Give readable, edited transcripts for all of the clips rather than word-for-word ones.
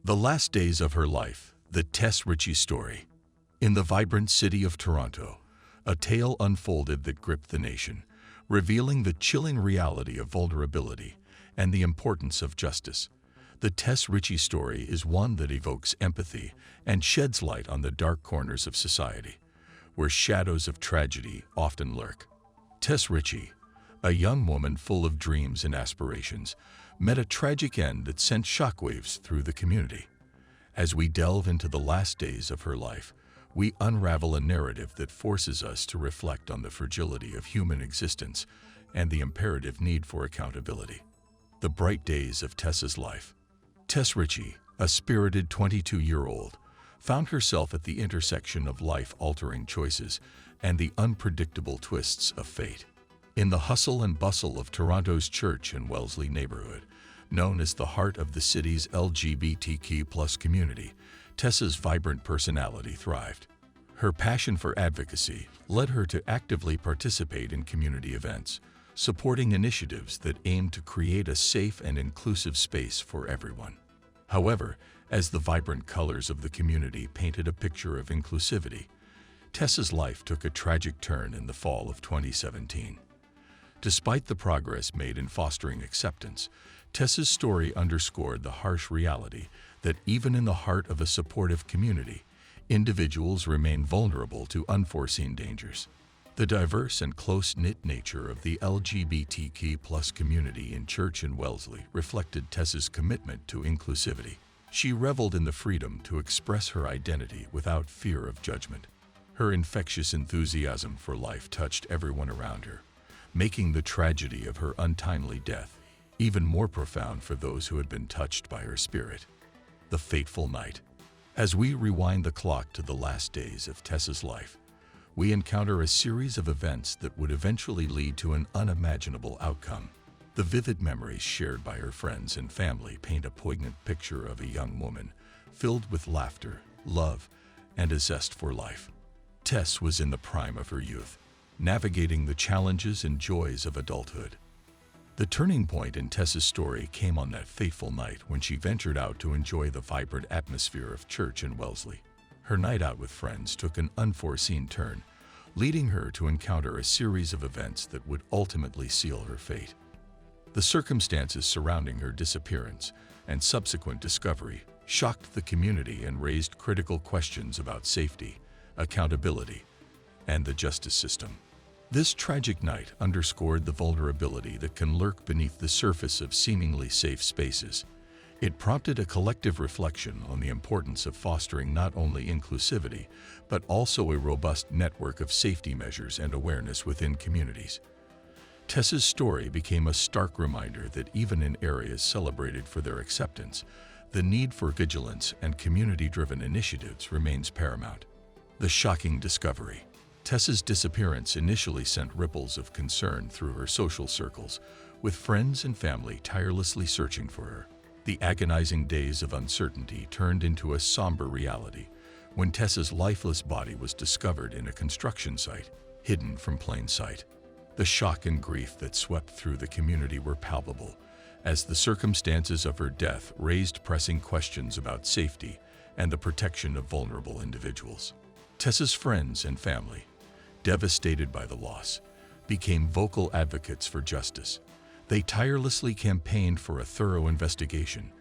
The last days of her life, the Tess Richey story. In the vibrant city of Toronto, a tale unfolded that gripped the nation, revealing the chilling reality of vulnerability and the importance of justice. The Tess Richey story is one that evokes empathy and sheds light on the dark corners of society, where shadows of tragedy often lurk. Tess Richey, a young woman full of dreams and aspirations, met a tragic end that sent shockwaves through the community. As we delve into the last days of her life, we unravel a narrative that forces us to reflect on the fragility of human existence and the imperative need for accountability. The bright days of Tess's life. Tess Richey, a spirited 22-year-old, found herself at the intersection of life-altering choices and the unpredictable twists of fate. In the hustle and bustle of Toronto's Church and Wellesley neighborhood, known as the heart of the city's LGBTQ+ community, Tess's vibrant personality thrived. Her passion for advocacy led her to actively participate in community events, supporting initiatives that aimed to create a safe and inclusive space for everyone. However, as the vibrant colors of the community painted a picture of inclusivity, Tess's life took a tragic turn in the fall of 2017. Despite the progress made in fostering acceptance, Tess's story underscored the harsh reality that even in the heart of a supportive community, individuals remain vulnerable to unforeseen dangers. The diverse and close-knit nature of the LGBTQ+ community in Church and Wellesley reflected Tess's commitment to inclusivity. She reveled in the freedom to express her identity without fear of judgment. Her infectious enthusiasm for life touched everyone around her, making the tragedy of her untimely death even more profound for those who had been touched by her spirit. The fateful night. As we rewind the clock to the last days of Tess's life, we encounter a series of events that would eventually lead to an unimaginable outcome. The vivid memories shared by her friends and family paint a poignant picture of a young woman filled with laughter, love, and a zest for life. Tess was in the prime of her youth, navigating the challenges and joys of adulthood. The turning point in Tess's story came on that fateful night when she ventured out to enjoy the vibrant atmosphere of Church in Wellesley. Her night out with friends took an unforeseen turn, leading her to encounter a series of events that would ultimately seal her fate. The circumstances surrounding her disappearance and subsequent discovery shocked the community and raised critical questions about safety, accountability, and the justice system. This tragic night underscored the vulnerability that can lurk beneath the surface of seemingly safe spaces. It prompted a collective reflection on the importance of fostering not only inclusivity, but also a robust network of safety measures and awareness within communities. Tess's story became a stark reminder that even in areas celebrated for their acceptance, the need for vigilance and community-driven initiatives remains paramount. The shocking discovery. Tess's disappearance initially sent ripples of concern through her social circles, with friends and family tirelessly searching for her. The agonizing days of uncertainty turned into a somber reality when Tess's lifeless body was discovered in a construction site, hidden from plain sight. The shock and grief that swept through the community were palpable, as the circumstances of her death raised pressing questions about safety and the protection of vulnerable individuals. Tess's friends and family, devastated by the loss, became vocal advocates for justice. They tirelessly campaigned for a thorough investigation,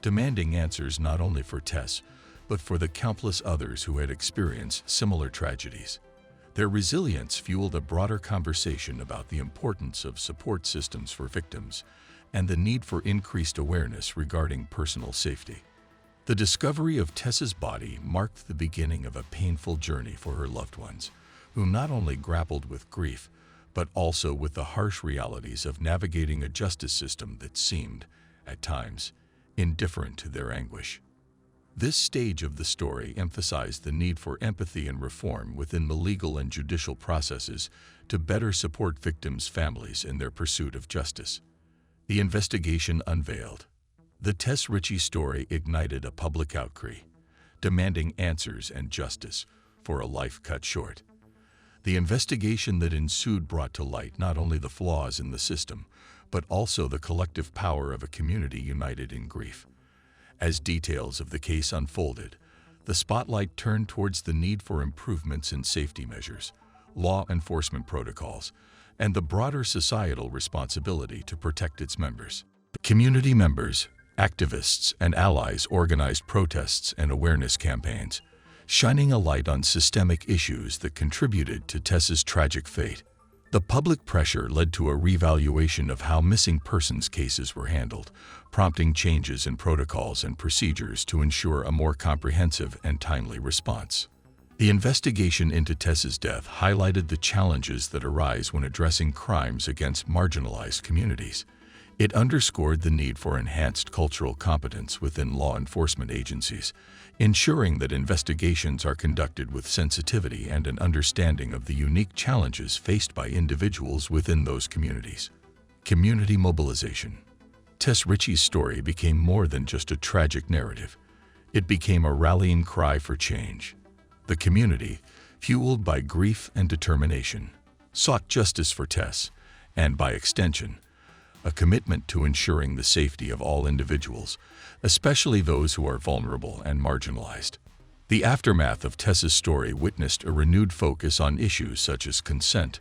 demanding answers not only for Tess, but for the countless others who had experienced similar tragedies. Their resilience fueled a broader conversation about the importance of support systems for victims and the need for increased awareness regarding personal safety. The discovery of Tess's body marked the beginning of a painful journey for her loved ones, who not only grappled with grief, but also with the harsh realities of navigating a justice system that seemed, at times, indifferent to their anguish. This stage of the story emphasized the need for empathy and reform within the legal and judicial processes to better support victims' families in their pursuit of justice. The investigation unveiled. The Tess Richey story ignited a public outcry, demanding answers and justice for a life cut short. The investigation that ensued brought to light not only the flaws in the system, but also the collective power of a community united in grief. As details of the case unfolded, the spotlight turned towards the need for improvements in safety measures, law enforcement protocols, and the broader societal responsibility to protect its members. Community members, activists, and allies organized protests and awareness campaigns, shining a light on systemic issues that contributed to Tess's tragic fate. The public pressure led to a reevaluation of how missing persons cases were handled, prompting changes in protocols and procedures to ensure a more comprehensive and timely response. The investigation into Tess's death highlighted the challenges that arise when addressing crimes against marginalized communities. It underscored the need for enhanced cultural competence within law enforcement agencies, ensuring that investigations are conducted with sensitivity and an understanding of the unique challenges faced by individuals within those communities. Community mobilization. Tess Richey's story became more than just a tragic narrative. It became a rallying cry for change. The community, fueled by grief and determination, sought justice for Tess, and by extension, a commitment to ensuring the safety of all individuals, especially those who are vulnerable and marginalized. The aftermath of Tess's story witnessed a renewed focus on issues such as consent,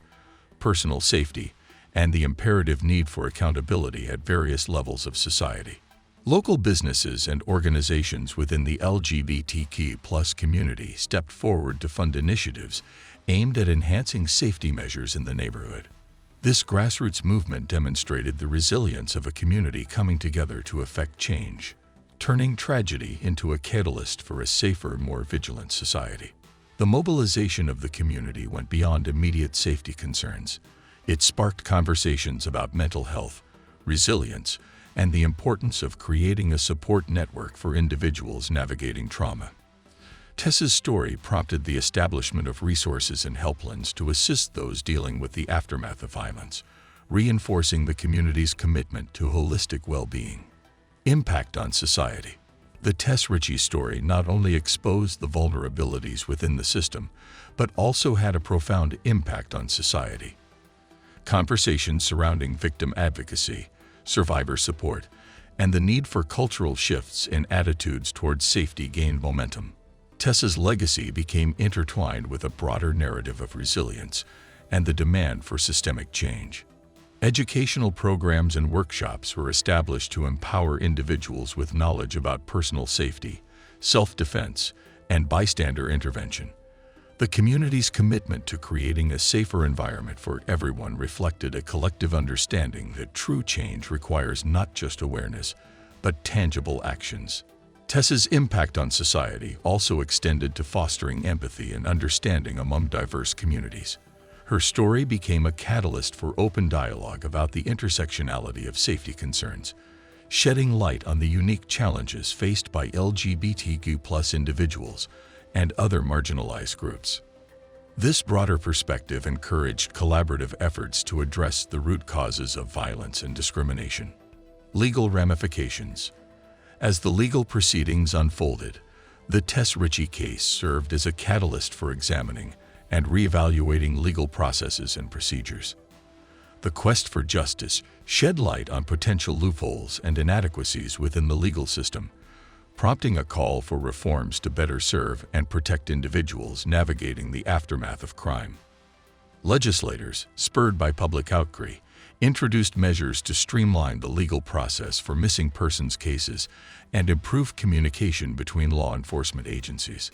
personal safety, and the imperative need for accountability at various levels of society. Local businesses and organizations within the LGBTQ+ community stepped forward to fund initiatives aimed at enhancing safety measures in the neighborhood. This grassroots movement demonstrated the resilience of a community coming together to effect change, turning tragedy into a catalyst for a safer, more vigilant society. The mobilization of the community went beyond immediate safety concerns. It sparked conversations about mental health, resilience, and the importance of creating a support network for individuals navigating trauma. Tess's story prompted the establishment of resources and helplines to assist those dealing with the aftermath of violence, reinforcing the community's commitment to holistic well-being. Impact on society. The Tess Richey story not only exposed the vulnerabilities within the system, but also had a profound impact on society. Conversations surrounding victim advocacy, survivor support, and the need for cultural shifts in attitudes towards safety gained momentum. Tess's legacy became intertwined with a broader narrative of resilience and the demand for systemic change. Educational programs and workshops were established to empower individuals with knowledge about personal safety, self-defense, and bystander intervention. The community's commitment to creating a safer environment for everyone reflected a collective understanding that true change requires not just awareness, but tangible actions. Tess's impact on society also extended to fostering empathy and understanding among diverse communities. Her story became a catalyst for open dialogue about the intersectionality of safety concerns, shedding light on the unique challenges faced by LGBTQ+ individuals and other marginalized groups. This broader perspective encouraged collaborative efforts to address the root causes of violence and discrimination. Legal ramifications. As the legal proceedings unfolded, the Tess Richey case served as a catalyst for examining and reevaluating legal processes and procedures. The quest for justice shed light on potential loopholes and inadequacies within the legal system, prompting a call for reforms to better serve and protect individuals navigating the aftermath of crime. Legislators, spurred by public outcry, introduced measures to streamline the legal process for missing persons cases and improve communication between law enforcement agencies.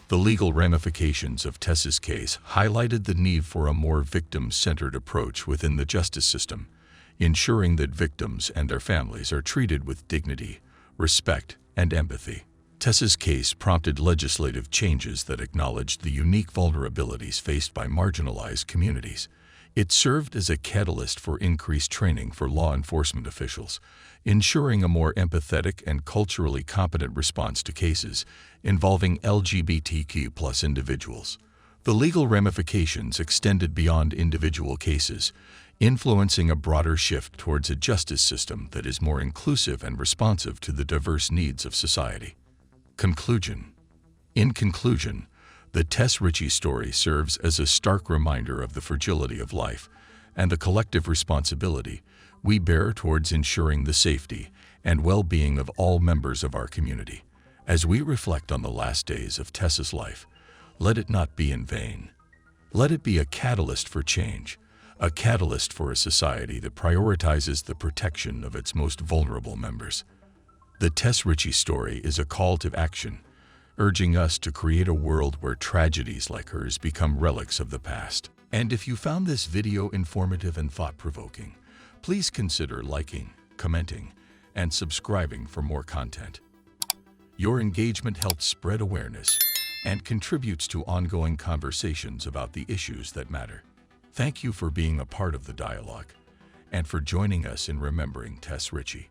The legal ramifications of Tess's case highlighted the need for a more victim-centered approach within the justice system, ensuring that victims and their families are treated with dignity, respect, and empathy. Tess's case prompted legislative changes that acknowledged the unique vulnerabilities faced by marginalized communities. It served as a catalyst for increased training for law enforcement officials, ensuring a more empathetic and culturally competent response to cases involving LGBTQ+ individuals. The legal ramifications extended beyond individual cases, influencing a broader shift towards a justice system that is more inclusive and responsive to the diverse needs of society. Conclusion. In conclusion, the Tess Richey story serves as a stark reminder of the fragility of life and the collective responsibility we bear towards ensuring the safety and well-being of all members of our community. As we reflect on the last days of Tess's life, let it not be in vain. Let it be a catalyst for change, a catalyst for a society that prioritizes the protection of its most vulnerable members. The Tess Richey story is a call to action, urging us to create a world where tragedies like hers become relics of the past. And if you found this video informative and thought-provoking, please consider liking, commenting, and subscribing for more content. Your engagement helps spread awareness and contributes to ongoing conversations about the issues that matter. Thank you for being a part of the dialogue and for joining us in remembering Tess Richey.